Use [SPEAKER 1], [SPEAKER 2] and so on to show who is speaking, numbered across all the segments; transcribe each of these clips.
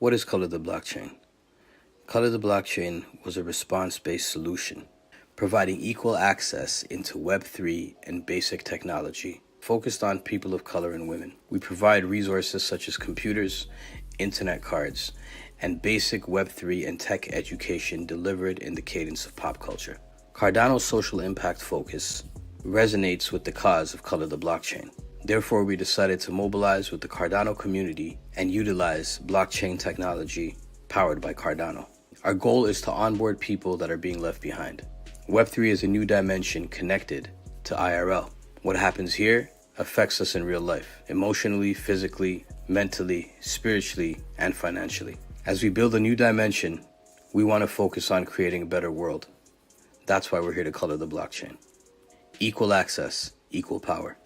[SPEAKER 1] What is Color the Blockchain? Color the Blockchain was a response-based solution, providing equal access into Web3 and basic technology, focused on people of color and women. We provide resources such as computers, internet cards, and basic Web3 and tech education delivered in the cadence of pop culture. Cardano's social impact focus resonates with the cause of Color the Blockchain. Therefore, we decided to mobilize with the Cardano community and utilize blockchain technology powered by Cardano. Our goal is to onboard people that are being left behind. Web3 is a new dimension connected to IRL. What happens here affects us in real life, emotionally, physically, mentally, spiritually, and financially. As we build a new dimension, we want to focus on creating a better world. That's why we're here to color the blockchain. Equal access, equal power.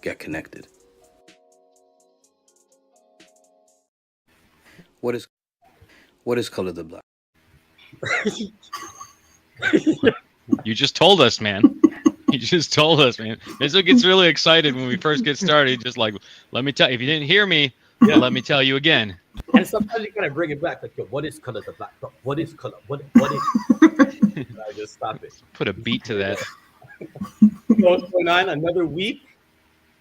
[SPEAKER 1] Get connected. What is color the block?
[SPEAKER 2] You just told us, man. You just told us, man. This gets really excited when we first get started. Just like, let me tell you, if you didn't hear me, let me tell you again.
[SPEAKER 3] And sometimes you gotta bring it back. Like, yo, what is color the black? What is color? What is? I just stop it.
[SPEAKER 2] Put a beat to that.
[SPEAKER 3] What's going on? Another week.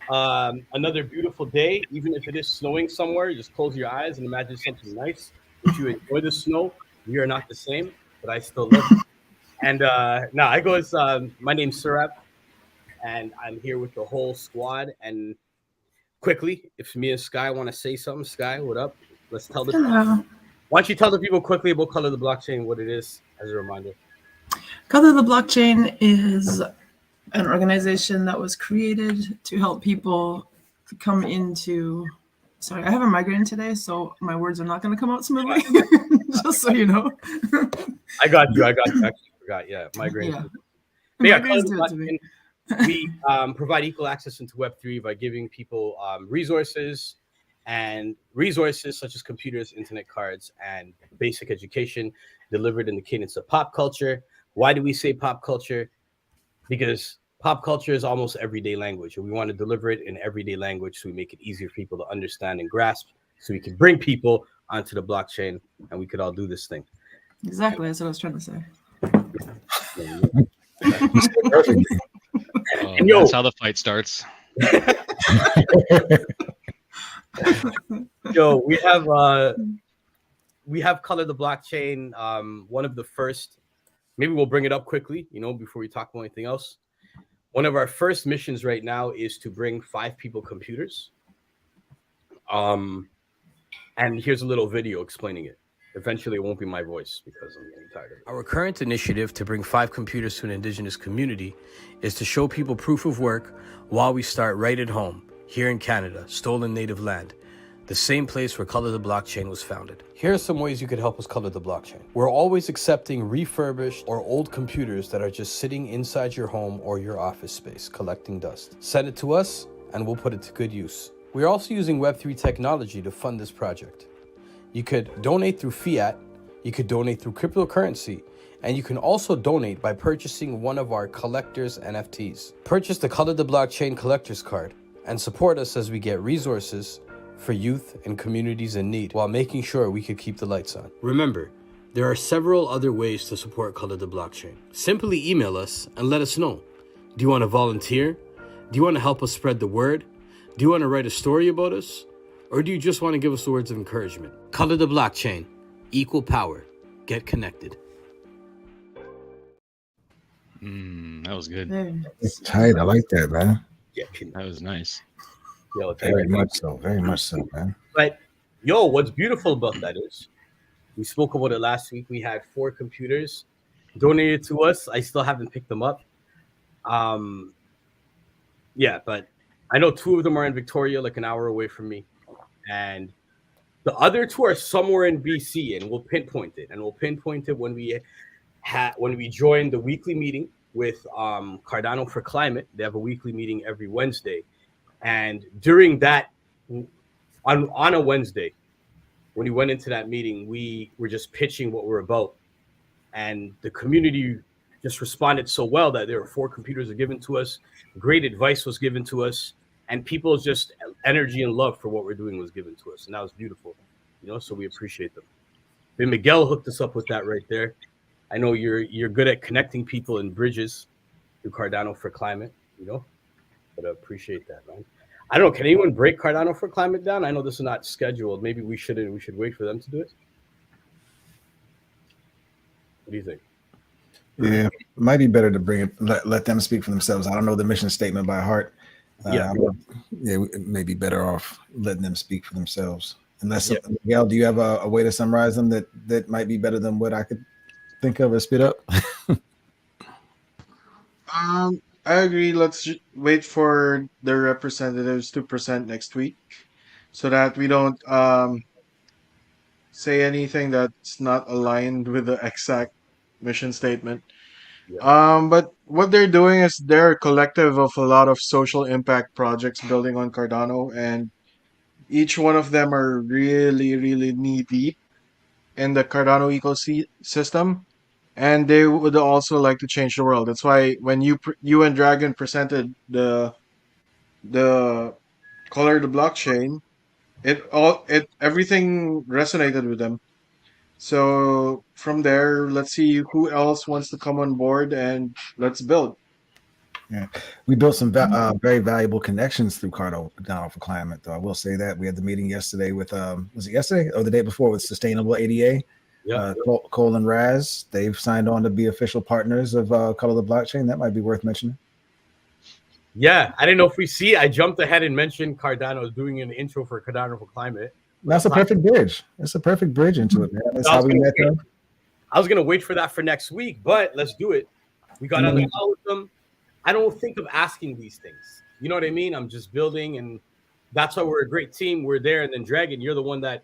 [SPEAKER 3] Another beautiful day. Even if it is snowing somewhere, just close your eyes and imagine something nice. If you enjoy the snow, we are not the same, but I still love you. And my name's Surab, and I'm here with the whole squad. And quickly, if me and Sky want to say something, Sky, what up? Let's tell the people. Why don't you tell the people quickly about Color the Blockchain, what it is, as a reminder?
[SPEAKER 4] Color the Blockchain is an organization that was created to help people come into. Sorry, I have a migraine today, so my words are not going to come out smoothly. Just so you know.
[SPEAKER 3] I got you. I actually forgot. Yeah, migraine. Yeah.
[SPEAKER 4] Migraines do it to me.
[SPEAKER 3] We provide equal access into Web3 by giving people resources such as computers, internet cards, and basic education delivered in the cadence of pop culture. Why do we say pop culture? Because pop culture is almost everyday language, and we want to deliver it in everyday language so we make it easier for people to understand and grasp, so we can bring people onto the blockchain and we could all do this thing.
[SPEAKER 4] Exactly, that's what I was trying to say.
[SPEAKER 2] And that's how the fight starts.
[SPEAKER 3] Yo, we have Color the Blockchain. One of the first, maybe we'll bring it up quickly, before we talk about anything else. One of our first missions right now is to bring 5 people computers. And here's a little video explaining it. Eventually, it won't be my voice because I'm getting tired of it.
[SPEAKER 1] Our current initiative to bring 5 computers to an indigenous community is to show people proof of work while we start right at home, here in Canada, stolen native land, the same place where Color the Blockchain was founded. Here are some ways you could help us color the blockchain. We're always accepting refurbished or old computers that are just sitting inside your home or your office space, collecting dust. Send it to us, and we'll put it to good use. We're also using Web3 technology to fund this project. You could donate through fiat, you could donate through cryptocurrency, and you can also donate by purchasing one of our collector's NFTs. Purchase the Color the Blockchain collector's card and support us as we get resources for youth and communities in need while making sure we could keep the lights on. Remember, there are several other ways to support Color the Blockchain. Simply email us and let us know. Do you want to volunteer? Do you want to help us spread the word? Do you want to write a story about us? Or do you just want to give us the words of encouragement? Color the Blockchain. Equal power. Get connected.
[SPEAKER 2] That was good.
[SPEAKER 5] It's tight. I like that, man.
[SPEAKER 3] Yeah,
[SPEAKER 2] that was nice.
[SPEAKER 3] Yo,
[SPEAKER 5] very much so, man.
[SPEAKER 3] But what's beautiful about that is we spoke about it last week. We had 4 computers donated to us. I still haven't picked them up. But I know 2 of them are in Victoria, like an hour away from me. And the other 2 are somewhere in BC, and we'll pinpoint it. And we'll pinpoint it when we join the weekly meeting with Cardano for Climate. They have a weekly meeting every Wednesday. And during that, on a Wednesday, when we went into that meeting, we were just pitching what we're about. And the community just responded so well that there were 4 computers were given to us. Great advice was given to us. And people's just energy and love for what we're doing was given to us. And that was beautiful. So we appreciate them. Ben Miguel hooked us up with that right there. I know you're good at connecting people and bridges through Cardano for Climate, but I appreciate that, man. I don't know. Can anyone break Cardano for Climate down? I know this is not scheduled. Maybe we should wait for them to do it. What do you think?
[SPEAKER 5] Yeah, might be better to bring it. Let them speak for themselves. I don't know the mission statement by heart. It may be better off letting them speak for themselves. Unless, Miguel, do you have a way to summarize them that might be better than what I could think of or spit up?
[SPEAKER 6] I agree. Let's wait for the representatives to present next week, so that we don't say anything that's not aligned with the exact mission statement. But what they're doing is they're a collective of a lot of social impact projects building on Cardano, and each one of them are really, really knee deep in the Cardano ecosystem, and they would also like to change the world. That's why when you and Dragon presented the color the blockchain, it everything resonated with them. So from there, let's see who else wants to come on board and let's build.
[SPEAKER 5] Yeah, we built some very valuable connections through Cardano for Climate, though. I will say that we had the meeting yesterday with was it yesterday or the day before with Sustainable ADA? Cole and Raz, they've signed on to be official partners of Color the Blockchain. That might be worth mentioning.
[SPEAKER 3] Yeah, I didn't know if we see. I jumped ahead and mentioned Cardano is doing an intro for Cardano for Climate.
[SPEAKER 5] That's a perfect bridge. It's a perfect bridge into it, man. That's how we met them.
[SPEAKER 3] I was gonna wait for that for next week, but let's do it. We got on the call with them. I don't think of asking these things. You know what I mean? I'm just building, and that's why we're a great team. We're there, and then Dragon, you're the one that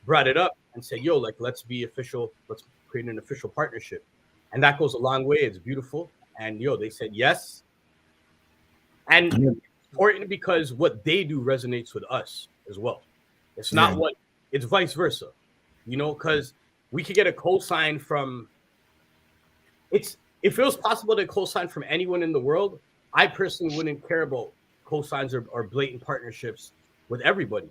[SPEAKER 3] brought it up and said, "Yo, like, let's be official. Let's create an official partnership," and that goes a long way. It's beautiful, and they said yes, and it's important because what they do resonates with us as well. It's not it's vice versa, because we could get a cosign from. If it was possible to cosign from anyone in the world, I personally wouldn't care about cosigns or blatant partnerships with everybody.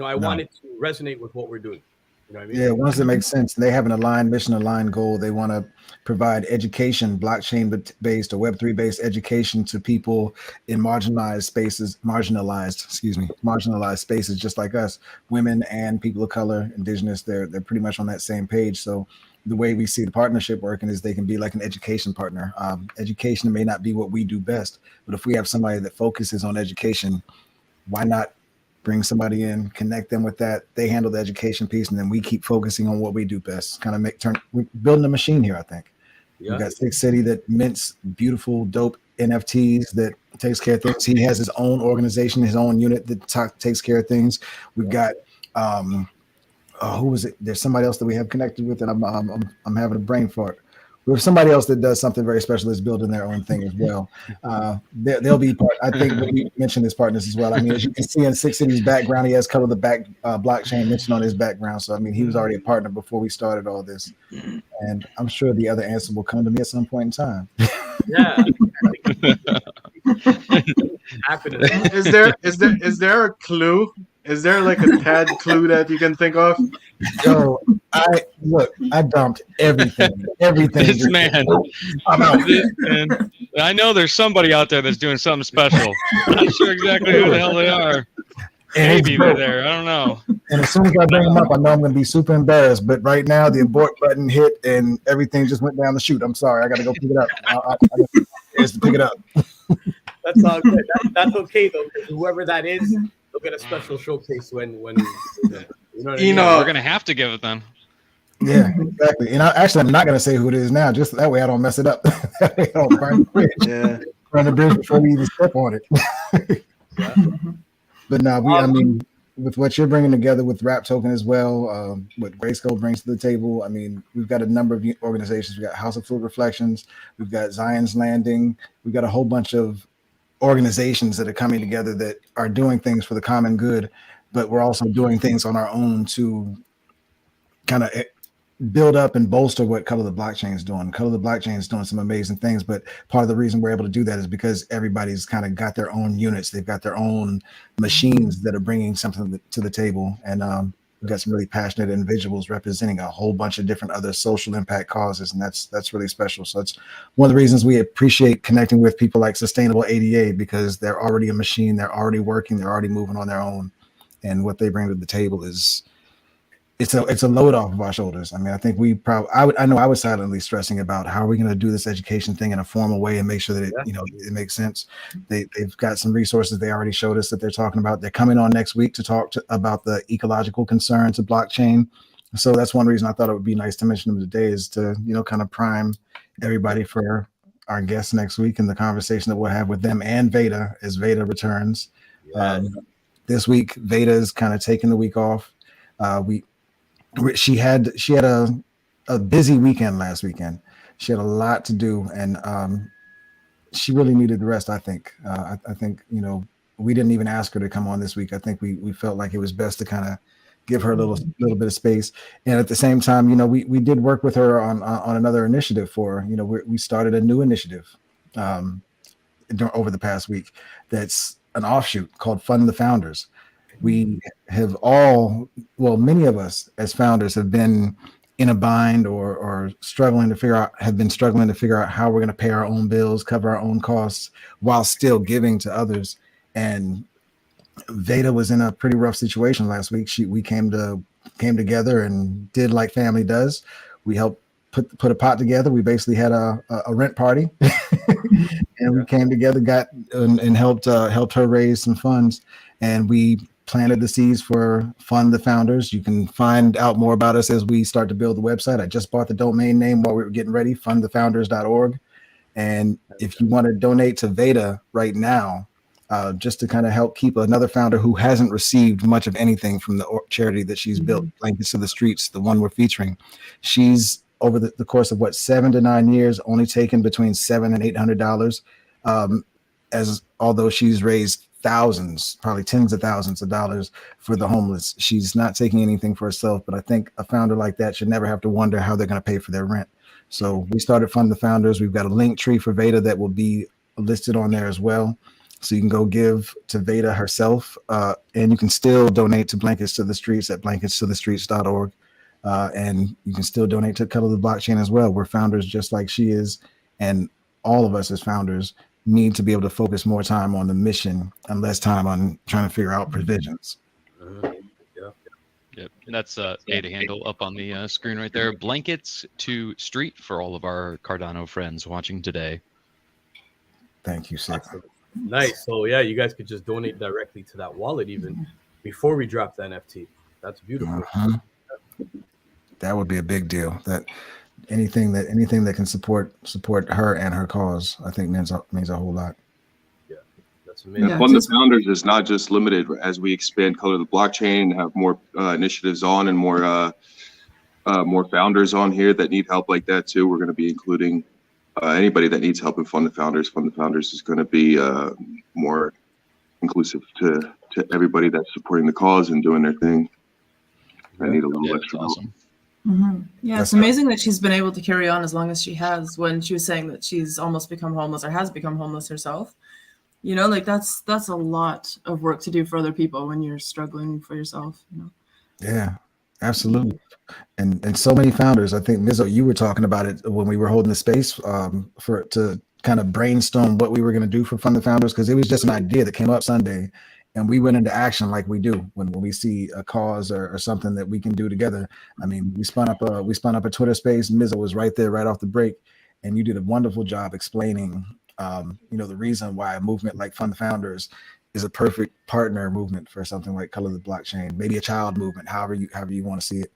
[SPEAKER 3] I want it to resonate with what we're doing. You know what I mean?
[SPEAKER 5] Yeah, ones that make sense. They have an aligned mission, aligned goal. They want to provide education, blockchain-based or Web3-based education to people in marginalized spaces, marginalized spaces, just like us, women and people of color, indigenous. They're pretty much on that same page. So the way we see the partnership working is they can be like an education partner. Education may not be what we do best, but if we have somebody that focuses on education, why not bring somebody in, connect them with that? They handle the education piece, and then we keep focusing on what we do best. Kind of we're building a machine here, I think. Yeah. We've got Six City that mints beautiful, dope NFTs that takes care of things. He has his own organization, his own unit that takes care of things. We've got who was it? There's somebody else that we have connected with, and I'm having a brain fart. We have somebody else that does something very special, is building their own thing as well. They'll be part. I think we mentioned his partners as well. I mean, as you can see in Six City's background, he has Color the Blockchain mentioned on his background. So I mean, he was already a partner before we started all this, and I'm sure the other answer will come to me at some point in time.
[SPEAKER 3] Yeah.
[SPEAKER 6] Is there a clue? Is there like a tad clue that you can think of?
[SPEAKER 5] Yo, I dumped everything.
[SPEAKER 2] This man. I know there's somebody out there that's doing something special. I'm not sure exactly who the hell they are. Maybe they're there. I don't know.
[SPEAKER 5] And as soon as I bring them up, I know I'm going to be super embarrassed. But right now, the abort button hit and everything just went down the chute. I'm sorry. I got to go pick it up. I got to pick it up.
[SPEAKER 3] That's all good. That's okay, though, because whoever that is, they'll get a special showcase when you know what I mean?
[SPEAKER 2] We're going to have to give it then.
[SPEAKER 5] Yeah, exactly. And I'm not going to say who it is now, just that way I don't mess it up. That way I don't burn the bridge. Yeah. Burn the bridge before we even step on it.
[SPEAKER 3] Yeah.
[SPEAKER 5] But no, I mean, with what you're bringing together with Rap Token as well, what Grayskull brings to the table, I mean, we've got a number of organizations. We've got House of Fluid Reflections. We've got Zion's Landing. We've got a whole bunch of organizations that are coming together that are doing things for the common good, but we're also doing things on our own to kind of build up and bolster what Color the Blockchain is doing. Color the Blockchain is doing some amazing things, but part of the reason we're able to do that is because everybody's kind of got their own units. They've got their own machines that are bringing something to the table. And we've got some really passionate individuals representing a whole bunch of different other social impact causes, and that's really special. So that's one of the reasons we appreciate connecting with people like Sustainable ADA, because they're already a machine, they're already working, they're already moving on their own, and what they bring to the table is it's a load off of our shoulders. I mean, I think we probably I know I was silently stressing about how are we going to do this education thing in a formal way and make sure that it it makes sense. They've got some resources they already showed us that they're talking about. They're coming on next week to talk about the ecological concerns of blockchain. So that's one reason I thought it would be nice to mention them today, is to kind of prime everybody for our guests next week and the conversation that we'll have with them and VEDA as VEDA returns. This week VEDA is kind of taking the week off. She had a busy weekend last weekend. She had a lot to do, and she really needed the rest. I think. I think we didn't even ask her to come on this week. I think we felt like it was best to kind of give her a little bit of space. And at the same time, we did work with her on another initiative for we started a new initiative over the past week. That's an offshoot called Fund the Founders. We have many of us as founders have been in a bind or struggling to figure out how we're going to pay our own bills, cover our own costs while still giving to others. And VEDA was in a pretty rough situation last week. We came together and did like family does. We helped put a pot together. We basically had a rent party and we came together, and helped her raise some funds, and we planted the seeds for Fund the Founders. You can find out more about us as we start to build the website. I just bought the domain name while we were getting ready, fundthefounders.org. And if you want to donate to VEDA right now, just to kind of help keep another founder who hasn't received much of anything from the charity that she's built, Blankets to the Streets, the one we're featuring, she's over the course of 7 to 9 years only taken between $700 and $800, although she's raised thousands, probably tens of thousands of dollars for the homeless. She's not taking anything for herself, but I think a founder like that should never have to wonder how they're going to pay for their rent. So we started Fund the Founders. We've got a link tree for VEDA that will be listed on there as well. So you can go give to VEDA herself, and you can still donate to Blankets to the Streets at blanketstothestreets.org. And you can still donate to Color the Blockchain as well. We're founders just like she is, and all of us as founders need to be able to focus more time on the mission and less time on trying to figure out provisions.
[SPEAKER 2] Yep, that's VEDA handle up on the screen right there. Blankets to Street for all of our Cardano friends watching today.
[SPEAKER 5] Thank you, Sid.
[SPEAKER 3] Nice. So yeah, you guys could just donate directly to that wallet even before we drop the NFT. That's beautiful.
[SPEAKER 5] That would be a big deal. That anything that can support her and her cause, I think means a whole lot.
[SPEAKER 3] Yeah, that's amazing.
[SPEAKER 7] Fund the Founders is not just limited as we expand Color the Blockchain and have more initiatives on and more founders on here that need help like that too. We're going to be including anybody that needs help in Fund the Founders. Fund the Founders is going to be more inclusive to everybody that's supporting the cause and doing their thing. I need a little extra help.
[SPEAKER 2] Awesome.
[SPEAKER 4] Yeah, it's amazing that she's been able to carry on as long as she has, when she was saying that she's almost become homeless or has become homeless herself. That's a lot of work to do for other people when you're struggling for yourself.
[SPEAKER 5] Yeah, absolutely. And so many founders. I think Mizzo, you were talking about it when we were holding the space to kind of brainstorm what we were going to do for Fund the Founders, because it was just an idea that came up Sunday. And we went into action like we do when we see a cause or something that we can do together. I mean, we spun up a Twitter space. Mizzo was right there, right off the break, and you did a wonderful job explaining, the reason why a movement like Fund the Founders is a perfect partner movement for something like Color the Blockchain, maybe a child movement, however you want to see it.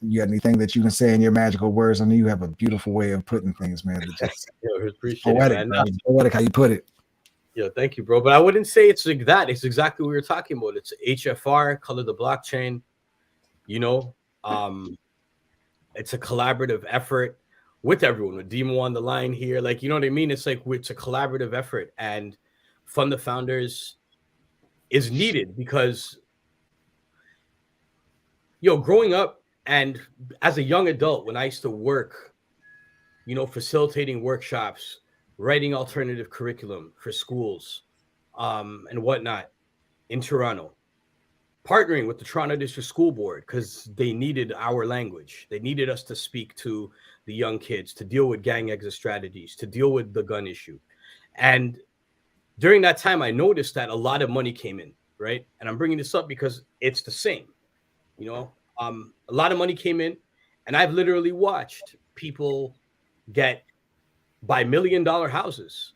[SPEAKER 5] You got anything that you can say in your magical words? I know you have a beautiful way of putting things, man. Just
[SPEAKER 3] appreciate
[SPEAKER 5] poetic,
[SPEAKER 3] it, man.
[SPEAKER 5] poetic how you put it.
[SPEAKER 3] Yeah, thank you, bro. But I wouldn't say it's like that. It's exactly what we were talking about. It's HFR, Color the Blockchain. It's a collaborative effort with everyone, with Demo on the line here. Like, you know what I mean? It's like it's a collaborative effort, and Fund the Founders is needed because, growing up and as a young adult, when I used to work, facilitating workshops, writing alternative curriculum for schools and whatnot in Toronto, partnering with the Toronto District School Board because they needed our language. They needed us to speak to the young kids, to deal with gang exit strategies, to deal with the gun issue. And during that time, I noticed that a lot of money came in, right? And I'm bringing this up because it's the same, a lot of money came in, and I've literally watched people buy $1 million houses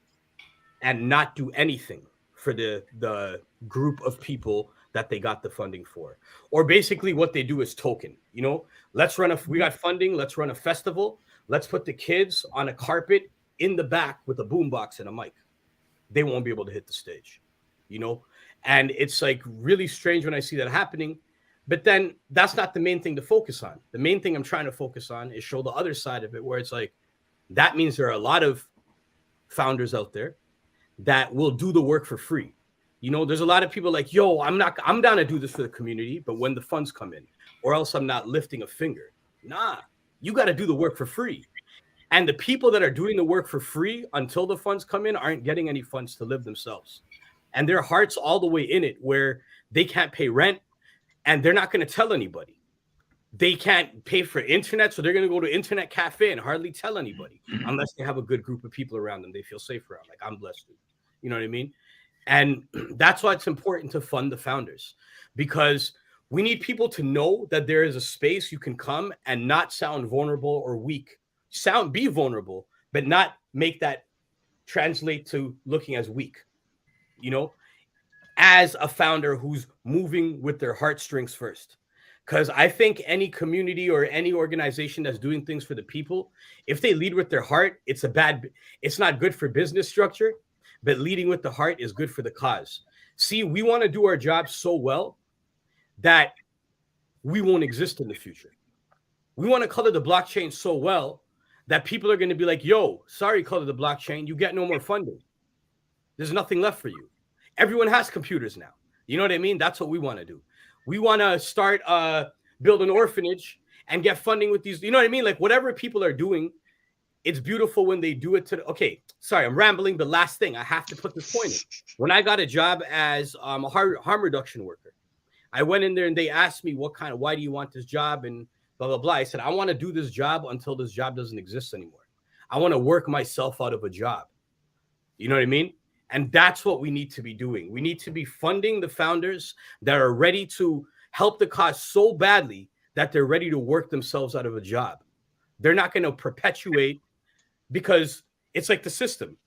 [SPEAKER 3] and not do anything for the group of people that they got the funding for. Or basically what they do is token, we got funding, let's run a festival, let's put the kids on a carpet in the back with a boombox and a mic. They won't be able to hit the stage, and it's like really strange when I see that happening. But then that's not the main thing to focus on. The main thing I'm trying to focus on is show the other side of it, where it's like, that means there are a lot of founders out there that will do the work for free. There's a lot of people like, yo, I'm down to do this for the community, but when the funds come in, or else I'm not lifting a finger. Nah, you got to do the work for free. And the people that are doing the work for free until the funds come in aren't getting any funds to live themselves. And their heart's all the way in it, where they can't pay rent and they're not going to tell anybody. They can't pay for internet, so they're going to go to internet cafe and hardly tell anybody unless they have a good group of people around them they feel safe around. Like, I'm blessed. You know what I mean? And that's why it's important to fund the founders, because we need people to know that there is a space you can come and not sound vulnerable or weak. Be vulnerable, but not make that translate to looking as weak, as a founder who's moving with their heartstrings first. Because I think any community or any organization that's doing things for the people, if they lead with their heart, it's not good for business structure, but leading with the heart is good for the cause. See, we want to do our job so well that we won't exist in the future. We want to color the blockchain so well that people are going to be like, yo, sorry, color the blockchain, you get no more funding. There's nothing left for you. Everyone has computers now. You know what I mean? That's what we want to do. We want to start build an orphanage and get funding with these. You know what I mean? Like, whatever people are doing, it's beautiful when they do it to. Okay, sorry, I'm rambling. The last thing, I have to put this point in. When I got a job as a harm reduction worker, I went in there and they asked me why do you want this job and blah, blah, blah. I said, I want to do this job until this job doesn't exist anymore. I want to work myself out of a job. You know what I mean? And that's what we need to be doing. We need to be funding the founders that are ready to help the cause so badly that they're ready to work themselves out of a job. They're not going to perpetuate, because it's like the system.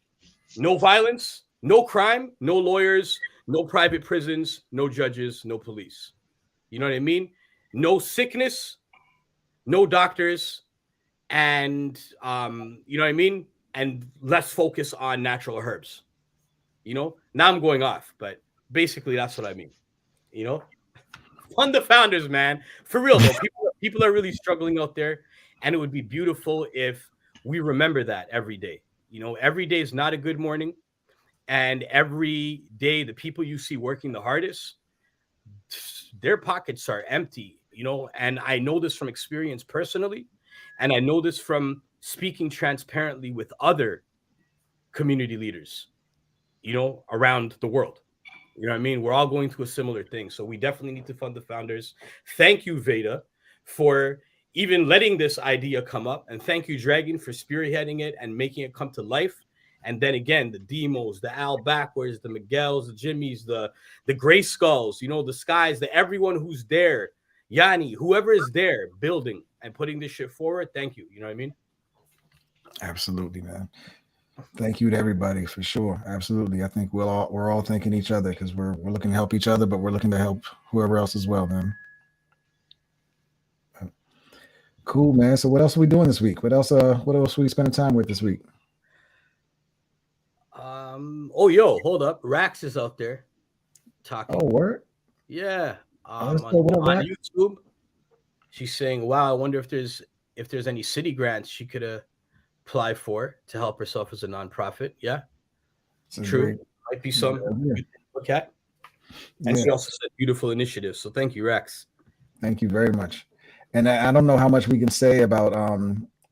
[SPEAKER 3] No violence, no crime, no lawyers, no private prisons, no judges, no police. You know what I mean? No sickness, no doctors, and you know what I mean? And less focus on natural herbs. Now I'm going off, but basically that's what I mean. Fund the founders, man. For real though, people are really struggling out there, and it would be beautiful if we remember that every day. Every day is not a good morning, and every day the people you see working the hardest, their pockets are empty. And I know this from experience personally, and I know this from speaking transparently with other community leaders, around the world. You know what I mean? We're all going through a similar thing. So we definitely need to fund the founders. Thank you, VEDA, for even letting this idea come up. And thank you, Dragon, for spearheading it and making it come to life. And then again, the Demos, the Al Backwards, the Miguels, the Jimmys, the Gray Skulls, the Skies, everyone who's there, Yanni, whoever is there building and putting this shit forward. Thank you. You know what I mean?
[SPEAKER 5] Absolutely, man. Thank you to everybody for sure. Absolutely. I think we're all thanking each other, because we're looking to help each other, but we're looking to help whoever else as well, man. Cool, man. So what else are we doing this week? What else are we spending time with this week?
[SPEAKER 3] Hold up. Rax is out there talking.
[SPEAKER 5] Oh, word?
[SPEAKER 3] Yeah.
[SPEAKER 5] On
[SPEAKER 3] YouTube. She's saying, wow, I wonder if there's any city grants she could apply for to help herself as a nonprofit. Yeah. True. Might be some look at. And she also said beautiful initiatives. So thank you, Rex.
[SPEAKER 5] Thank you very much. And I don't know how much we can say about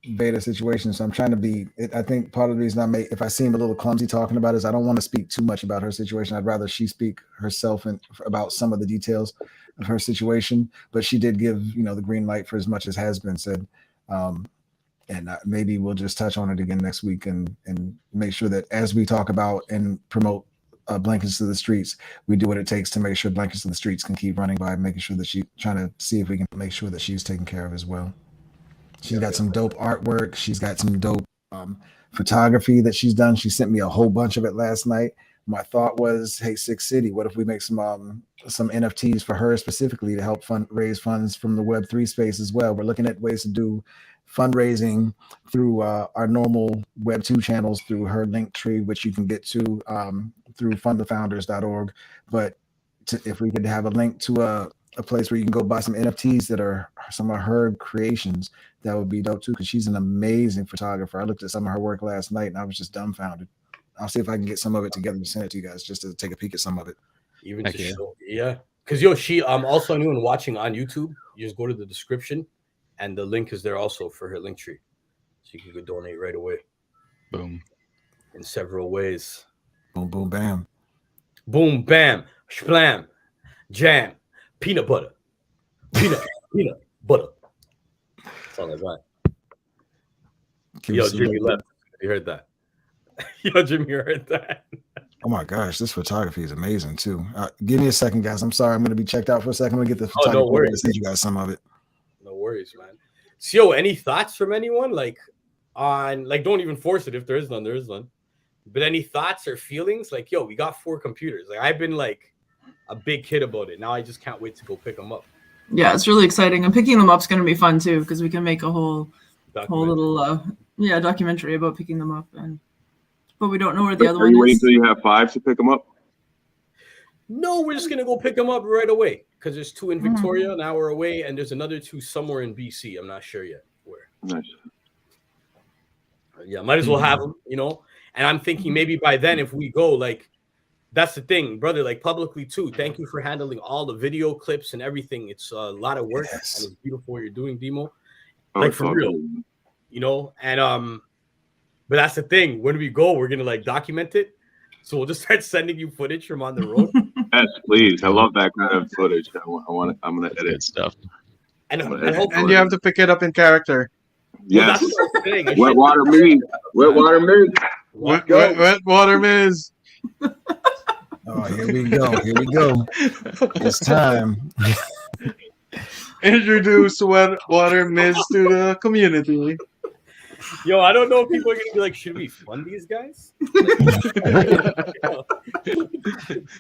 [SPEAKER 5] VEDA situation. So I'm trying to be. I think part of the reason if I seem a little clumsy talking about it is I don't want to speak too much about her situation. I'd rather she speak herself and about some of the details of her situation. But she did give the green light for as much as has been said. And maybe we'll just touch on it again next week and make sure that as we talk about and promote Blankets to the Streets, we do what it takes to make sure Blankets to the Streets can keep running by making sure that trying to see if we can make sure that she's taken care of as well. She's got some dope artwork. She's got some dope photography that she's done. She sent me a whole bunch of it last night. My thought was, hey, Six City, what if we make some NFTs for her specifically to help raise funds from the Web3 space as well? We're looking at ways to do fundraising through our normal Web2 channels through her link tree, which you can get to through fundthefounders.org. But if we could have a link to a place where you can go buy some NFTs that are some of her creations, that would be dope too, because she's an amazing photographer. I looked at some of her work last night and I was just dumbfounded. I'll see if I can get some of it together and send it to you guys just to take a peek at some of it.
[SPEAKER 3] Even to show, yeah. Because she also anyone watching on YouTube, you just go to the description and the link is there also for her link tree. So you can go donate right away.
[SPEAKER 2] Boom.
[SPEAKER 3] In several ways.
[SPEAKER 5] Boom, boom, bam.
[SPEAKER 3] Boom, bam, splam, jam, peanut butter. Peanut butter. That's all I got. Yo, Jimmy left. You heard that? Yo, Jimmy heard that.
[SPEAKER 5] Oh my gosh, this photography is amazing too. Give me a second, guys. I'm sorry, I'm going to be checked out for a second. I'm going to get the photography.
[SPEAKER 3] No worries.
[SPEAKER 5] Send you guys some of it.
[SPEAKER 3] No worries, man. So, yo, any thoughts from anyone? Don't even force it. If there is none, there is none. But any thoughts or feelings? We got 4 computers. I've been a big kid about it. Now I just can't wait to go pick them up.
[SPEAKER 4] Yeah, it's really exciting. And picking them up is going to be fun too, because we can make a whole little documentary about picking them up. But we don't know where the other one is.
[SPEAKER 7] Are you waiting until you have 5 to pick them up?
[SPEAKER 3] No, we're just gonna go pick them up right away because there's 2 in Victoria, an hour away, and there's another 2 somewhere in BC. I'm not sure yet where.
[SPEAKER 7] Nice.
[SPEAKER 3] Yeah, might as well have them, And I'm thinking maybe by then, if we go, that's the thing, brother. Publicly too. Thank you for handling all the video clips and everything. It's a lot of work, and it's beautiful what you're doing, Demo. For real, And but that's the thing. When we go, we're gonna document it. So we'll just start sending you footage from on the road.
[SPEAKER 7] Yes, please. I love that kind of footage. I'm gonna edit
[SPEAKER 2] stuff.
[SPEAKER 3] And
[SPEAKER 6] you have to pick it up in character.
[SPEAKER 7] Yes.
[SPEAKER 3] Well,
[SPEAKER 7] Wet water me. Wet water me.
[SPEAKER 6] Wet water Miz.
[SPEAKER 5] Oh, here we go. It's time.
[SPEAKER 6] Introduce Wet water Miz to the community.
[SPEAKER 3] Yo, I don't know if people are gonna be like, should we fund these guys?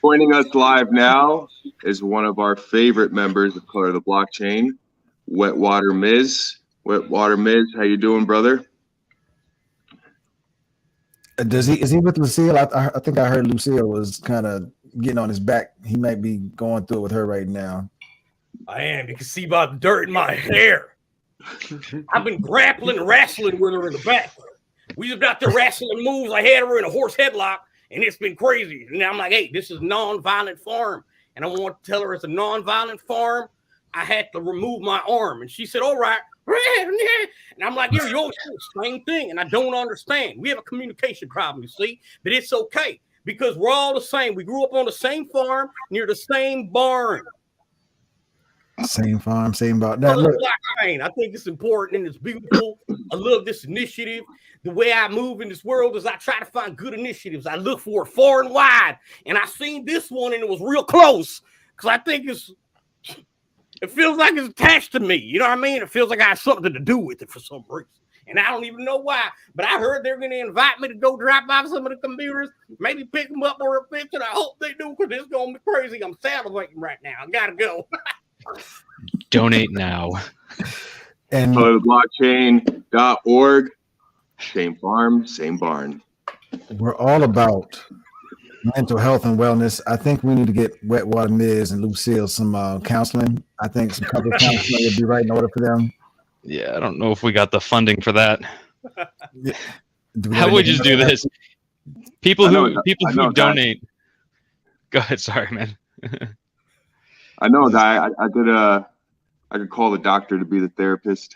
[SPEAKER 7] Joining us live now is one of our favorite members of Color of the Blockchain, Wet Water Miz. Wet Water Miz, how you doing, brother?
[SPEAKER 5] Is he with Lucille? I think I heard Lucille was kind of getting on his back. He might be going through it with her right now.
[SPEAKER 3] I am. You can see by the dirt in my hair. I've been grappling and wrestling with her in the back. We just got the wrestling moves. I had her in a horse headlock, and it's been crazy. And I'm like, hey, this is non-violent farm. And I want to tell her it's a non-violent farm. I had to remove my arm. And she said, all right. And I'm like, you're the same thing. And I don't understand. We have a communication problem, you see. But it's okay because we're all the same. We grew up on the same farm near the same barn.
[SPEAKER 5] Same farm, same barn.
[SPEAKER 3] Now, look, I think it's important and it's beautiful. I love this initiative. The way I move in this world is I try to find good initiatives. I look for it far and wide. And I seen this one and it was real close because I think it feels like it's attached to me. You know what I mean? It feels like I have something to do with it for some reason. And I don't even know why. But I heard they're going to invite me to go drop off some of the computers, maybe pick them up or a fix, and I hope they do because it's going to be crazy. I'm salivating right now. I got to go.
[SPEAKER 2] Donate now.
[SPEAKER 5] And
[SPEAKER 7] blockchain.org. Same farm, same barn.
[SPEAKER 5] We're all about mental health and wellness. I think we need to get Wet Water Miz and Lucille some counseling. I think some couple counseling would be right in order for them.
[SPEAKER 2] Yeah, I don't know if we got the funding for that.
[SPEAKER 5] Yeah.
[SPEAKER 2] How would we just do this? People who donate. Go ahead. Sorry, man.
[SPEAKER 7] I know that I could call the doctor to be the therapist.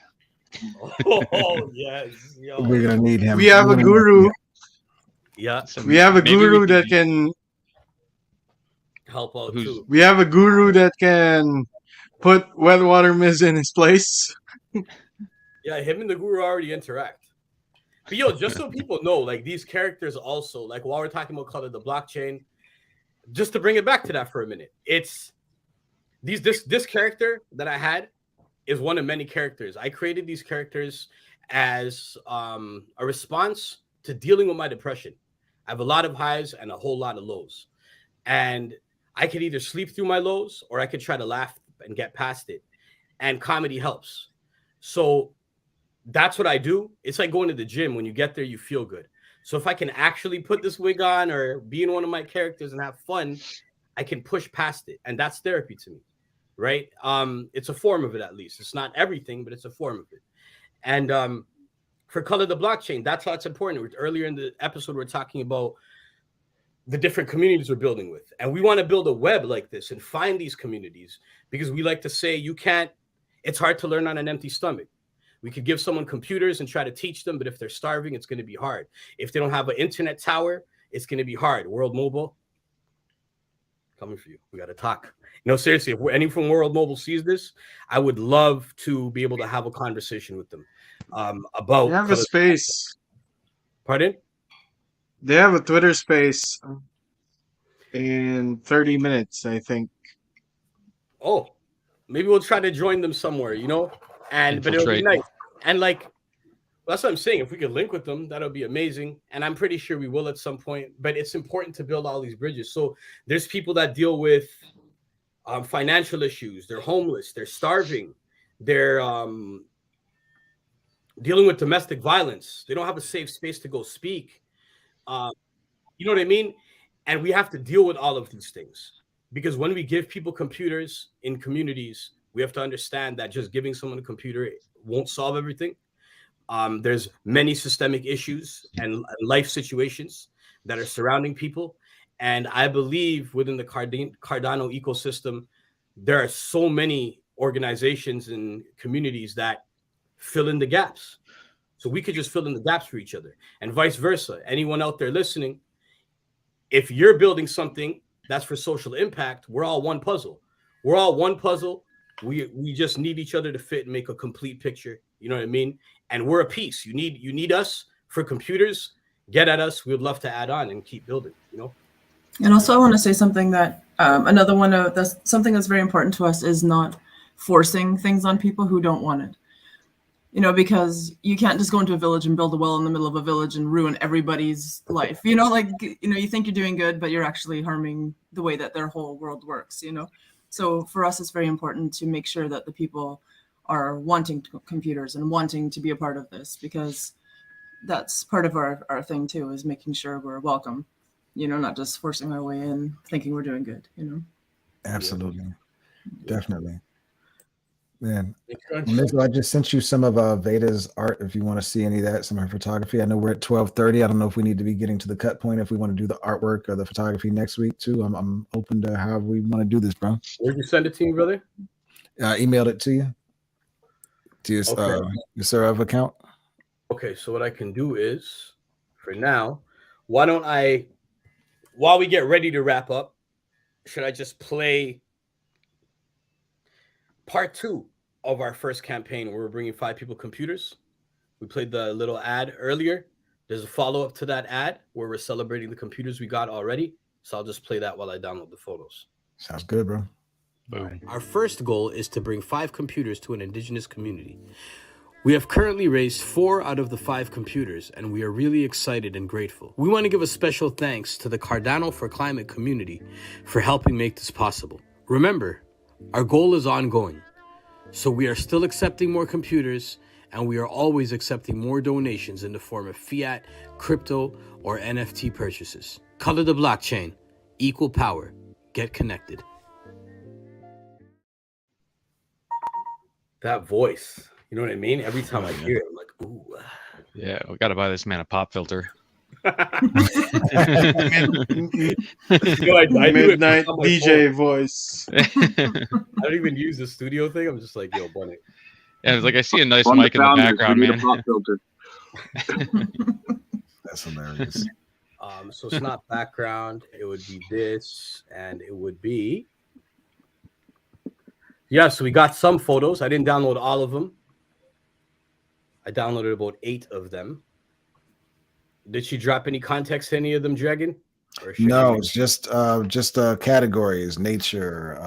[SPEAKER 3] Oh yes, yo.
[SPEAKER 5] We're gonna need him.
[SPEAKER 6] We have
[SPEAKER 5] We're
[SPEAKER 6] a
[SPEAKER 5] gonna-
[SPEAKER 6] guru.
[SPEAKER 3] Yeah,
[SPEAKER 6] We have a
[SPEAKER 2] Maybe we
[SPEAKER 6] guru
[SPEAKER 2] could
[SPEAKER 6] that
[SPEAKER 2] use-
[SPEAKER 6] can.
[SPEAKER 3] help out
[SPEAKER 2] Who's-
[SPEAKER 3] too.
[SPEAKER 6] We have a guru that can put wet water mist in his place.
[SPEAKER 3] Yeah, him and the guru already interact. But yo, just so people know, like these characters also, like while we're talking about Color the Blockchain, just to bring it back to that for a minute, it's this character that I had is one of many characters. I created these characters as a response to dealing with my depression. I have a lot of highs and a whole lot of lows. And I could either sleep through my lows or I could try to laugh and get past it. And comedy helps. So that's what I do. It's like going to the gym. When you get there, you feel good. So if I can actually put this wig on or be in one of my characters and have fun, I can push past it. And that's therapy to me, right? It's a form of it, at least. It's not everything, but it's a form of it. And for Color the Blockchain, that's why it's important. Earlier in the episode, we're talking about the different communities we're building with. And we want to build a web like this and find these communities because we like to say it's hard to learn on an empty stomach. We could give someone computers and try to teach them, but if they're starving, it's going to be hard. If they don't have an internet tower, it's going to be hard. World Mobile, coming for you. We got to talk. No, seriously, if any from World Mobile sees this, I would love to be able to have a conversation with them about.
[SPEAKER 6] They have a space.
[SPEAKER 3] Pardon?
[SPEAKER 6] They have a Twitter space in 30 minutes, I think.
[SPEAKER 3] Oh, maybe we'll try to join them somewhere, and but it'll be
[SPEAKER 2] Infiltrate.
[SPEAKER 3] nice. And like that's what I'm saying. If we could link with them, that'll be amazing. And I'm pretty sure we will at some point. But it's important to build all these bridges. So there's people that deal with financial issues. They're homeless. They're starving. They're dealing with domestic violence. They don't have a safe space to go speak. You know what I mean? And we have to deal with all of these things. Because when we give people computers in communities, we have to understand that just giving someone a computer won't solve everything. There's many systemic issues and life situations that are surrounding people. And I believe within the Cardano ecosystem, there are so many organizations and communities that fill in the gaps. So we could just fill in the gaps for each other and vice versa. Anyone out there listening, if you're building something that's for social impact, we're all one puzzle. We're all one puzzle. We just need each other to fit and make a complete picture. You know what I mean? And we're a piece. You need us for computers. Get at us. We'd love to add on and keep building,
[SPEAKER 4] And also, I want to say something that another one of that's something that's very important to us is not forcing things on people who don't want it. Because you can't just go into a village and build a well in the middle of a village and ruin everybody's life. You think you're doing good, but you're actually harming the way that their whole world works. So for us, it's very important to make sure that the people are wanting computers and wanting to be a part of this, because that's part of our thing too, is making sure we're welcome, not just forcing our way in thinking we're doing good,
[SPEAKER 5] Absolutely. Definitely. Man,
[SPEAKER 3] Thanks,
[SPEAKER 5] Mizzle, I just sent you some of VEDA's art if you want to see any of that, some of her photography. I know we're at 12:30. I don't know if we need to be getting to the cut point if we want to do the artwork or the photography next week too. I'm open to how we want to do this, bro.
[SPEAKER 3] Where'd you send it to me, brother?
[SPEAKER 5] Emailed it to you. To your Serve account.
[SPEAKER 3] Okay, so what I can do is, for now, why don't I, while we get ready to wrap up, should I just play part 2 of our first campaign where we're bringing 5 people computers? We played the little ad earlier. There's a follow-up to that ad where we're celebrating the computers we got already. So I'll just play that while I download the photos.
[SPEAKER 5] Sounds good, bro.
[SPEAKER 2] Boom.
[SPEAKER 1] Our first goal is to bring 5 computers to an indigenous community. We have currently raised 4 out of the 5 computers, and we are really excited and grateful. We want to give a special thanks to the Cardano for Climate community for helping make this possible. Remember, our goal is ongoing, so we are still accepting more computers, and we are always accepting more donations in the form of fiat, crypto, or NFT purchases. Color the blockchain, equal power, get connected.
[SPEAKER 3] That voice, you know what I mean? Every time I hear it, I'm like, ooh.
[SPEAKER 2] Yeah, we got to buy this man a pop filter.
[SPEAKER 3] I do it
[SPEAKER 6] Midnight
[SPEAKER 3] on my
[SPEAKER 6] DJ
[SPEAKER 3] phone.
[SPEAKER 6] voice.
[SPEAKER 3] I don't even use the studio thing. I'm just like, yo, bunny.
[SPEAKER 2] Yeah, it's like I see a nice
[SPEAKER 7] Fund
[SPEAKER 2] mic in the
[SPEAKER 7] founders.
[SPEAKER 2] background,
[SPEAKER 7] We need a
[SPEAKER 2] man.
[SPEAKER 7] pop filter.
[SPEAKER 5] That's hilarious.
[SPEAKER 3] So it's not background. It would be this, and it would be. Yeah, so we got some photos. I didn't download all of them. I downloaded about 8 of them. Did she drop any context to any of them, Dragon? Or should
[SPEAKER 5] No,
[SPEAKER 3] we-
[SPEAKER 5] it's just categories, nature,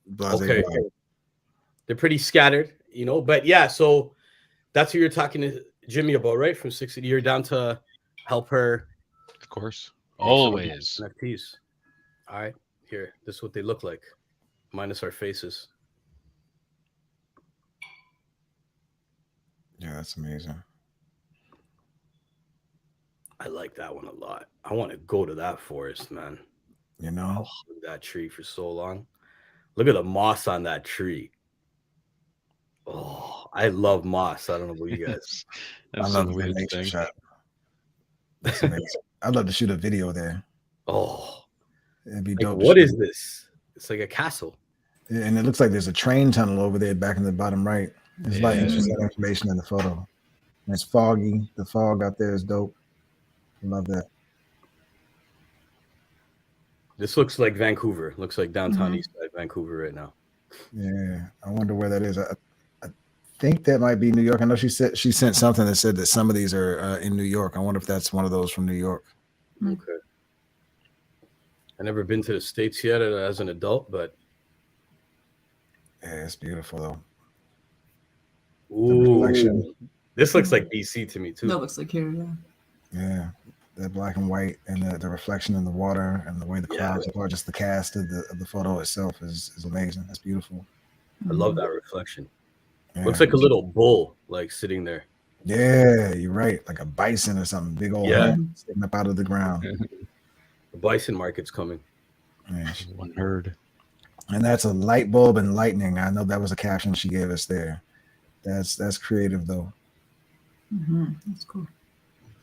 [SPEAKER 5] blase,
[SPEAKER 3] Okay.
[SPEAKER 5] blah.
[SPEAKER 3] They're pretty scattered, but yeah, so that's who you're talking to Jimmy about, right? From 60 you're down to help her.
[SPEAKER 2] Of course.
[SPEAKER 3] make some
[SPEAKER 2] Always.
[SPEAKER 3] NFTs. All right, here. This is what they look like, minus our faces.
[SPEAKER 5] Yeah, that's amazing.
[SPEAKER 3] I like that one a lot. I want to go to that forest, man.
[SPEAKER 5] You know,
[SPEAKER 3] Hug that tree for so long. Look at the moss on that tree. Oh, I love moss. I don't know about you guys.
[SPEAKER 5] I
[SPEAKER 2] That's
[SPEAKER 5] love
[SPEAKER 2] the
[SPEAKER 5] the
[SPEAKER 2] weirdest
[SPEAKER 5] nature
[SPEAKER 2] thing.
[SPEAKER 5] shot. That's amazing. I'd love to shoot a video there.
[SPEAKER 3] Oh,
[SPEAKER 5] It'd be
[SPEAKER 3] like,
[SPEAKER 5] dope. to
[SPEAKER 3] what
[SPEAKER 5] shoot.
[SPEAKER 3] is this? It's like a castle.
[SPEAKER 5] And it looks like there's a train tunnel over there back in the bottom right. There's a lot of
[SPEAKER 2] Yeah.
[SPEAKER 5] interesting information in the photo. And it's foggy. The fog out there is dope. I love that.
[SPEAKER 3] This looks like Vancouver. Looks like downtown
[SPEAKER 4] Mhm.
[SPEAKER 3] East Side Vancouver right now.
[SPEAKER 5] Yeah, I wonder where that is. I think that might be New York. I know she sent something that said that some of these are in New York. I wonder if that's one of those from New York.
[SPEAKER 4] Mm.
[SPEAKER 3] Okay. I never been to the States yet as an adult, but
[SPEAKER 5] Yeah, it's beautiful though.
[SPEAKER 3] ooh,
[SPEAKER 5] reflection.
[SPEAKER 3] this looks like BC to me too.
[SPEAKER 4] That looks like here, yeah.
[SPEAKER 5] Yeah, the black and white and the reflection in the water and the way the
[SPEAKER 3] Yeah.
[SPEAKER 5] clouds are. Just the cast of the photo itself is amazing. That's beautiful.
[SPEAKER 3] I love that reflection.
[SPEAKER 5] Yeah.
[SPEAKER 3] Looks like a little bull, like sitting there.
[SPEAKER 5] Yeah, you're right. Like a bison or something. Big old
[SPEAKER 3] Yeah.
[SPEAKER 5] head sticking up out of the ground.
[SPEAKER 3] The bison market's coming.
[SPEAKER 5] Yeah.
[SPEAKER 2] One herd.
[SPEAKER 5] And that's a light bulb and lightning. I know that was a caption she gave us there. That's creative though.
[SPEAKER 4] That's cool.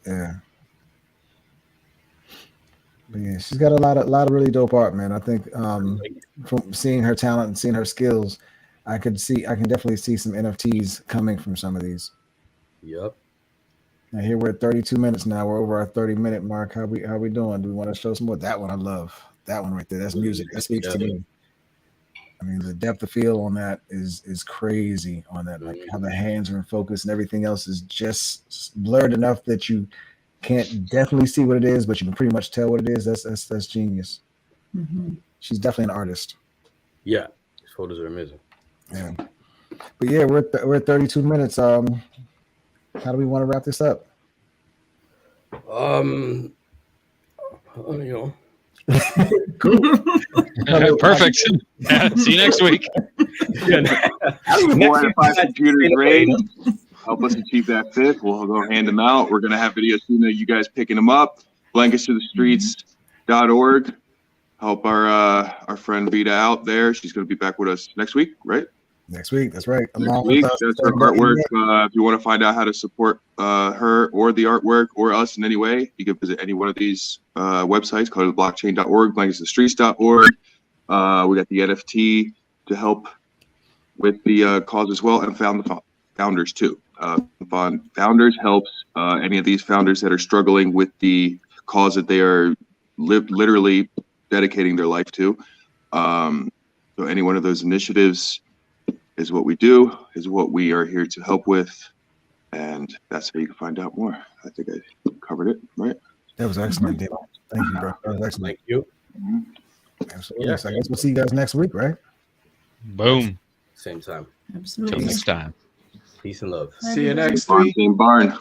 [SPEAKER 5] Yeah. But yeah, she's got a lot of really dope art, man. I think from seeing her talent and seeing her skills, I can definitely see some NFTs coming from some of these.
[SPEAKER 3] Yep.
[SPEAKER 5] Now here we're at 32 minutes now. We're over our 30-minute mark. How we doing? Do we want to show some more? That one I love. That one right there. That's music. That speaks to me. I mean, the depth of field on that is crazy on that. Like how the hands are in focus and everything else is just blurred enough that you can't definitely see what it is, but you can pretty much tell what it is. That's genius. She's definitely an artist.
[SPEAKER 3] Yeah. These photos are amazing.
[SPEAKER 5] Yeah. But yeah, we're at 32 minutes. How do we want to wrap this up?
[SPEAKER 2] Perfect. See you next week.
[SPEAKER 7] More than 5 computers raised. Help us achieve that fifth. We'll go hand them out. We're gonna have videos soon of you guys picking them up. blanketstothestreets.org. Help our friend VEDA out there. She's gonna be back with us next week, right?
[SPEAKER 5] Next week. That's right.
[SPEAKER 7] Next week. That's her artwork. If you want to find out how to support her or the artwork or us in any way, you can visit any one of these websites, colortheblockchain.org, blanketstothestreets.org. We got the NFT to help with the cause as well, and found the founders too. Founders helps any of these founders that are struggling with the cause that they are literally dedicating their life to. So any one of those initiatives is what we do, is what we are here to help with, and that's how you can find out more. I think I covered it, right?
[SPEAKER 5] That was excellent, Dave. Thank you, bro. That was excellent.
[SPEAKER 3] Thank you.
[SPEAKER 5] Absolutely.
[SPEAKER 3] Yeah.
[SPEAKER 5] So I guess we'll see you guys next week, right?
[SPEAKER 2] Boom.
[SPEAKER 3] Same time.
[SPEAKER 2] Till
[SPEAKER 4] Absolutely.
[SPEAKER 2] next time.
[SPEAKER 3] Peace and love.
[SPEAKER 6] See you next
[SPEAKER 7] Barn,
[SPEAKER 6] week.
[SPEAKER 7] same barn.